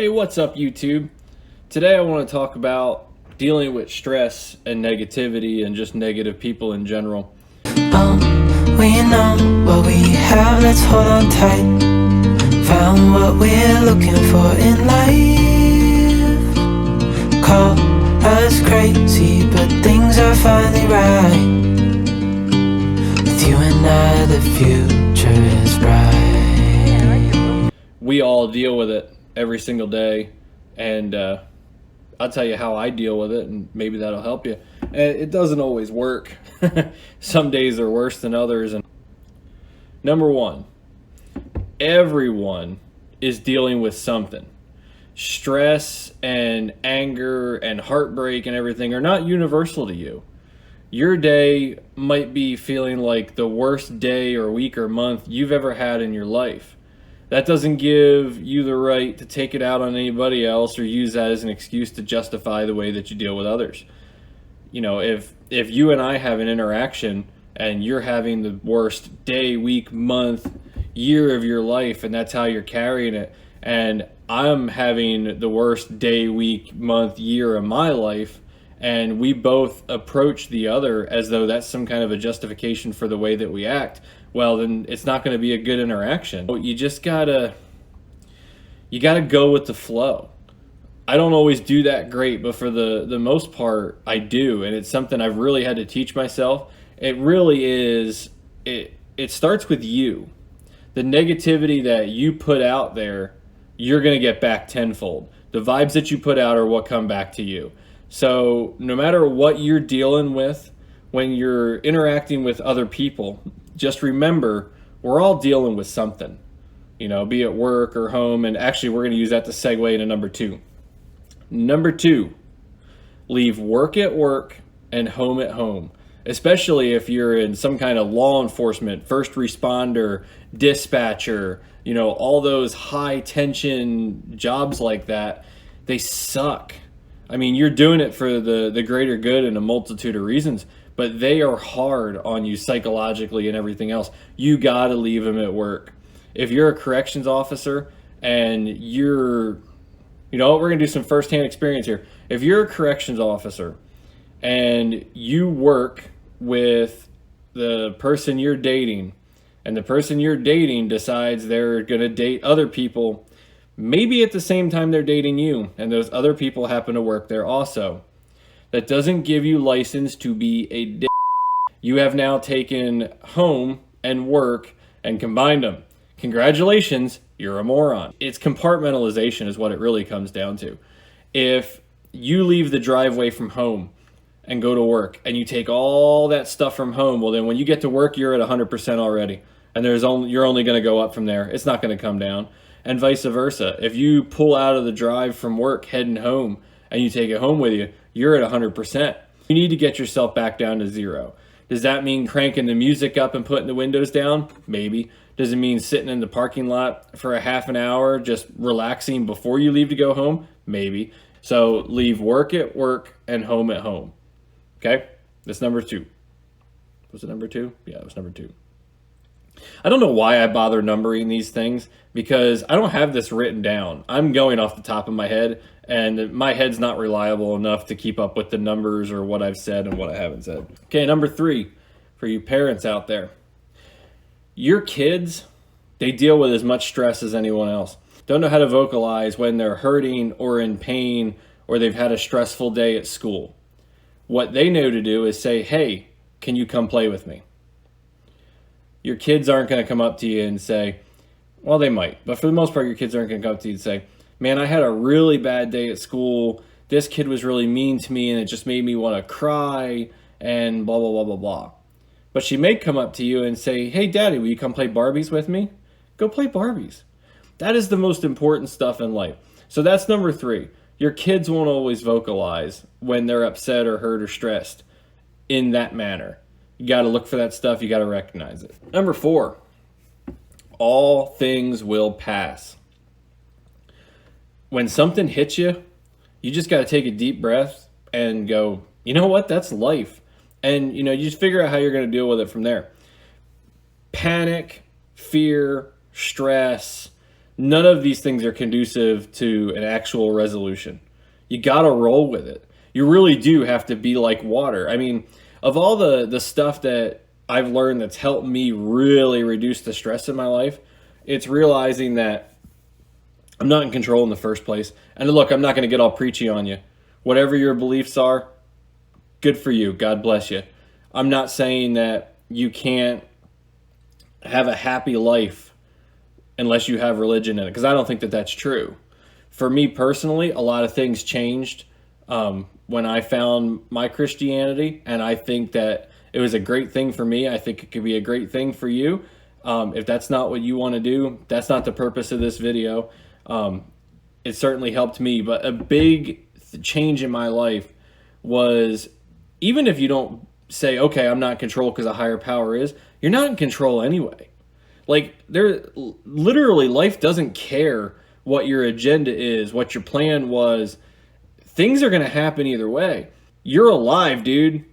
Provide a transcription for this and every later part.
Hey, what's up, YouTube? Today I want to talk about dealing with stress and negativity and just negative people in general. We know what we have, let's hold on tight. Found what we're looking for in life. Call us crazy, but things are finally right. With you and I, the future is bright. We all deal with it every single day, and I'll tell you how I deal with it, and maybe that'll help you. And it doesn't always work. Some days are worse than others. And number one, everyone is dealing with something. Stress and anger and heartbreak and everything are not universal to you. Your day might be feeling like the worst day or week or month you've ever had in your life. That doesn't give you the right to take it out on anybody else or use that as an excuse to justify the way that you deal with others. You know, if you and I have an interaction and you're having the worst day, week, month, year of your life, and that's how you're carrying it, and I'm having the worst day, week, month, year of my life, and we both approach the other as though that's some kind of a justification for the way that we act, well, then it's not going to be a good interaction. You just gotta go with the flow. I don't always do that great, but for the most part, I do, and it's something I've really had to teach myself. It really is. It starts with you. The negativity that you put out there, you're gonna get back tenfold. The vibes that you put out are what come back to you. So no matter what you're dealing with, when you're interacting with other people, just remember, we're all dealing with something, you know, be it work or home. And actually, we're going to use that to segue into number two. Number two, leave work at work and home at home, especially if you're in some kind of law enforcement, first responder, dispatcher, you know, all those high tension jobs like that. They suck. I mean, you're doing it for the greater good and a multitude of reasons, but they are hard on you psychologically and everything else. You got to leave them at work. If you're a corrections officer and we're going to do some firsthand experience here. If you're a corrections officer and you work with the person you're dating, and the person you're dating decides they're going to date other people, maybe at the same time they're dating you, and those other people happen to work there also, that doesn't give you license to be a dick. You have now taken home and work and combined them. Congratulations, you're a moron. It's compartmentalization is what it really comes down to. If you leave the driveway from home and go to work and you take all that stuff from home, well then when you get to work, you're at 100% already. And you're only going to go up from there. It's not going to come down. And vice versa. If you pull out of the drive from work heading home and you take it home with you, you're at 100%. You need to get yourself back down to zero. Does that mean cranking the music up and putting the windows down? Maybe. Does it mean sitting in the parking lot for a half an hour, just relaxing before you leave to go home? Maybe. So leave work at work and home at home. Okay? That's number two. Was it number two? Yeah, it was number two. I don't know why I bother numbering these things, because I don't have this written down. I'm going off the top of my head, and my head's not reliable enough to keep up with the numbers or what I've said and what I haven't said. Okay, number three, for you parents out there. Your kids, they deal with as much stress as anyone else. Don't know how to vocalize when they're hurting or in pain or they've had a stressful day at school. What they know to do is say, hey, can you come play with me? Your kids aren't going to come up to you and say, well, they might, but for the most part, your kids aren't going to come up to you and say, man, I had a really bad day at school. This kid was really mean to me and it just made me want to cry and blah, blah, blah, blah, blah. But she may come up to you and say, hey, Daddy, will you come play Barbies with me? Go play Barbies. That is the most important stuff in life. So that's number three. Your kids won't always vocalize when they're upset or hurt or stressed in that manner. You got to look for that stuff. You got to recognize it. Number four, all things will pass. When something hits you, you just got to take a deep breath and go, you know what? That's life. And, you just figure out how you're going to deal with it from there. Panic, fear, stress, none of these things are conducive to an actual resolution. You got to roll with it. You really do have to be like water. I mean, of all the stuff that I've learned that's helped me really reduce the stress in my life, it's realizing that I'm not in control in the first place. And look, I'm not going to get all preachy on you. Whatever your beliefs are, good for you. God bless you. I'm not saying that you can't have a happy life unless you have religion in it, because I don't think that that's true. For me personally, a lot of things changed when I found my Christianity, and I think that it was a great thing for me. I think it could be a great thing for you. If that's not what you want to do, that's not the purpose of this video. It certainly helped me, but a big change in my life was, even if you don't say, okay, I'm not in control because a higher power is, you're not in control anyway. Like, literally, life doesn't care what your agenda is, what your plan was. Things are going to happen either way. You're alive, dude.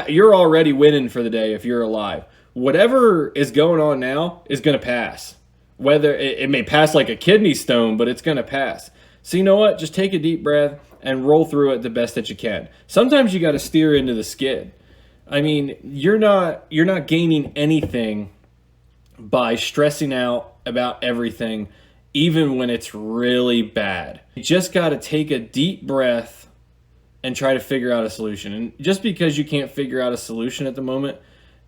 You're already winning for the day if you're alive. Whatever is going on now is going to pass. Whether it may pass like a kidney stone, but it's going to pass. So you know what? Just take a deep breath and roll through it the best that you can. Sometimes you got to steer into the skid. I mean, you're not gaining anything by stressing out about everything, even when it's really bad. You just got to take a deep breath and try to figure out a solution. And just because you can't figure out a solution at the moment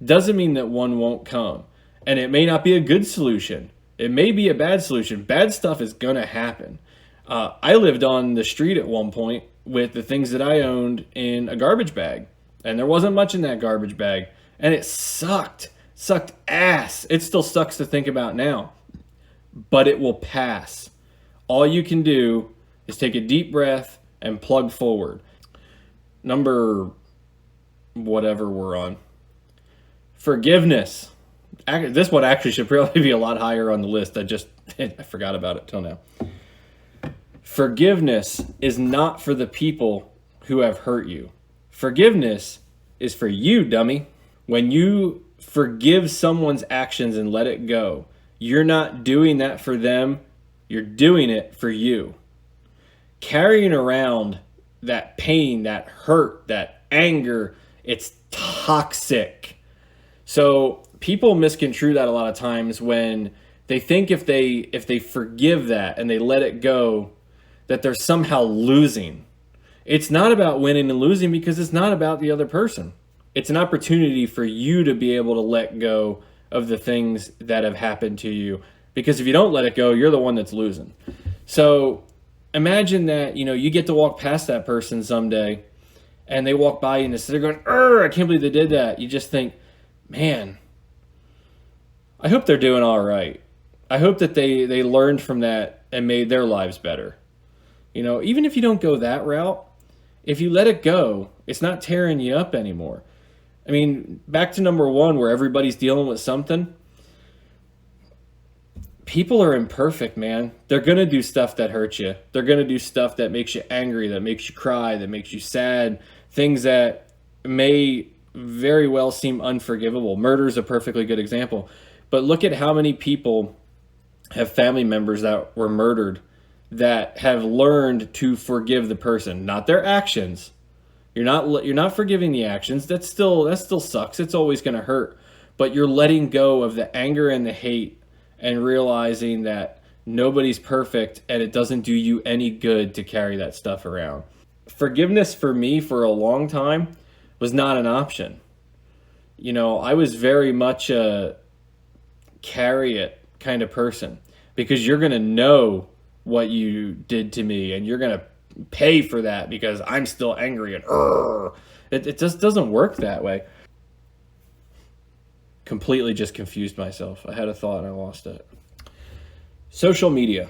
doesn't mean that one won't come. And it may not be a good solution. It may be a bad solution. Bad stuff is going to happen. I lived on the street at one point with the things that I owned in a garbage bag. And there wasn't much in that garbage bag. And it sucked. Sucked ass. It still sucks to think about now. But it will pass. All you can do is take a deep breath and plug forward. Number whatever we're on. Forgiveness. This one actually should probably be a lot higher on the list. I forgot about it till now. Forgiveness is not for the people who have hurt you. Forgiveness is for you, dummy. When you forgive someone's actions and let it go, you're not doing that for them. You're doing it for you. Carrying around that pain, that hurt, that anger, it's toxic. So people misconstrue that a lot of times when they think if they forgive that and they let it go, that they're somehow losing. It's not about winning and losing, because it's not about the other person. It's an opportunity for you to be able to let go of the things that have happened to you. Because if you don't let it go, you're the one that's losing. So imagine that, you get to walk past that person someday and they walk by you and they're going, I can't believe they did that. You just think, man, I hope they're doing all right. I hope that they learned from that and made their lives better. Even if you don't go that route, if you let it go, it's not tearing you up anymore. I mean, back to number one, where everybody's dealing with something. People are imperfect, man. They're going to do stuff that hurts you. They're going to do stuff that makes you angry, that makes you cry, that makes you sad. Things that may very well seem unforgivable. Murder is a perfectly good example. But look at how many people have family members that were murdered that have learned to forgive the person, not their actions. You're not forgiving the actions. That still sucks. It's always going to hurt. But you're letting go of the anger and the hate and realizing that nobody's perfect and it doesn't do you any good to carry that stuff around. Forgiveness for me for a long time was not an option. I was very much a carry it kind of person, because you're going to know what you did to me and you're going to pay for that because I'm still angry and it just doesn't work that way. Completely just confused myself. I had a thought and I lost it. Social media.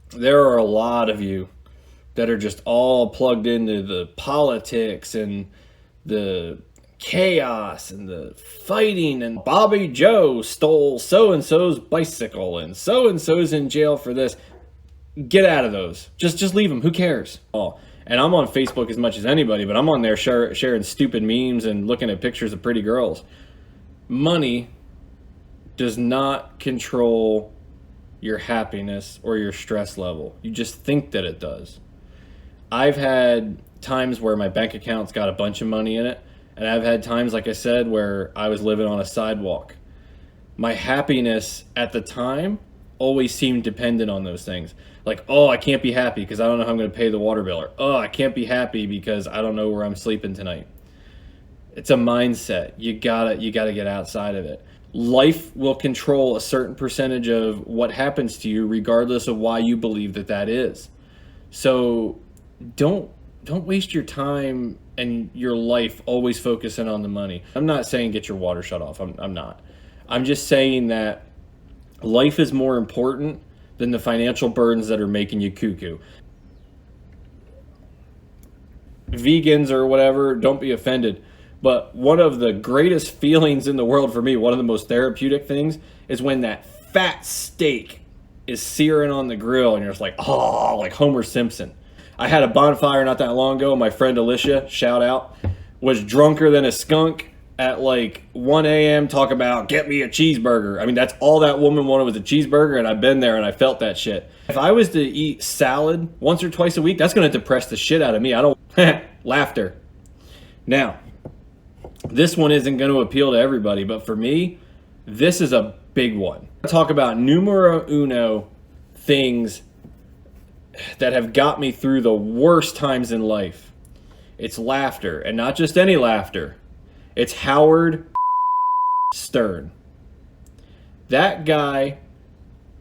There are a lot of you that are just all plugged into the politics and the chaos and the fighting, and Bobby Joe stole so-and-so's bicycle and so-and-so's in jail for this. Get out of those. Just leave them. Who cares? And I'm on Facebook as much as anybody, but I'm on there sharing stupid memes and looking at pictures of pretty girls. Money does not control your happiness or your stress level. You just think that it does. I've had times where my bank account's got a bunch of money in it, and I've had times, like I said, where I was living on a sidewalk. My happiness at the time always seemed dependent on those things. Like, oh, I can't be happy because I don't know how I'm going to pay the water bill. Or, oh, I can't be happy because I don't know where I'm sleeping tonight. It's a mindset. You gotta get outside of it. Life will control a certain percentage of what happens to you, regardless of why you believe that that is. So don't waste your time and your life always focusing on the money. I'm not saying get your water shut off. I'm not. I'm just saying that life is more important than the financial burdens that are making you cuckoo. Vegans or whatever, don't be offended. But one of the greatest feelings in the world for me, one of the most therapeutic things, is when that fat steak is searing on the grill and you're just like, oh, like Homer Simpson. I had a bonfire not that long ago. My friend Alicia, shout out, was drunker than a skunk at like 1 a.m. talk about get me a cheeseburger. I mean, that's all that woman wanted was a cheeseburger, and I've been there and I felt that shit. If I was to eat salad once or twice a week, that's going to depress the shit out of me. I don't laughter. Now, this one isn't going to appeal to everybody, but for me, this is a big one. I talk about numero uno things that have got me through the worst times in life. It's laughter, and not just any laughter. It's Howard Stern. That guy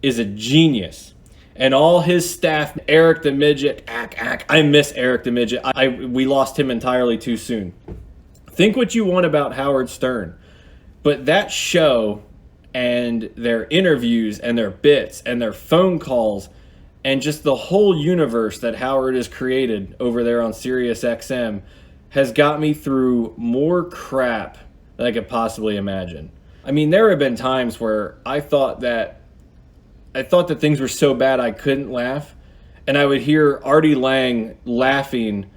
is a genius. And all his staff, Eric the Midget, I miss Eric the Midget. We lost him entirely too soon. Think what you want about Howard Stern, but that show and their interviews and their bits and their phone calls and just the whole universe that Howard has created over there on Sirius XM has got me through more crap than I could possibly imagine. I mean, there have been times where I thought that things were so bad I couldn't laugh, and I would hear Artie Lang laughing,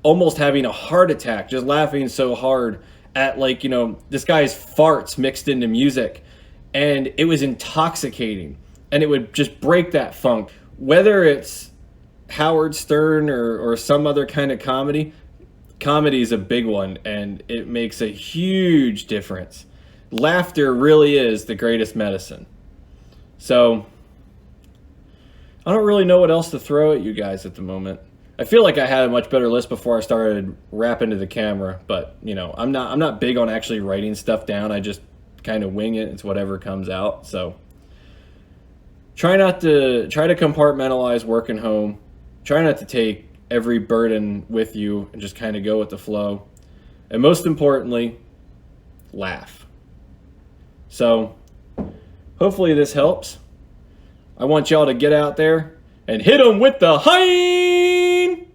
almost having a heart attack, just laughing so hard at, like, you know, this guy's farts mixed into music, and it was intoxicating, and it would just break that funk. Whether it's Howard Stern or some other kind of comedy is a big one, and it makes a huge difference. Laughter really is the greatest medicine. So I don't really know what else to throw at you guys at the moment. I feel like I had a much better list before I started rapping to the camera, but you know, I'm not big on actually writing stuff down. I just kind of wing it. It's whatever comes out. So try to compartmentalize work and home. Try not to take every burden with you and just kind of go with the flow. And most importantly, laugh. So hopefully this helps. I want y'all to get out there and hit them with the hind.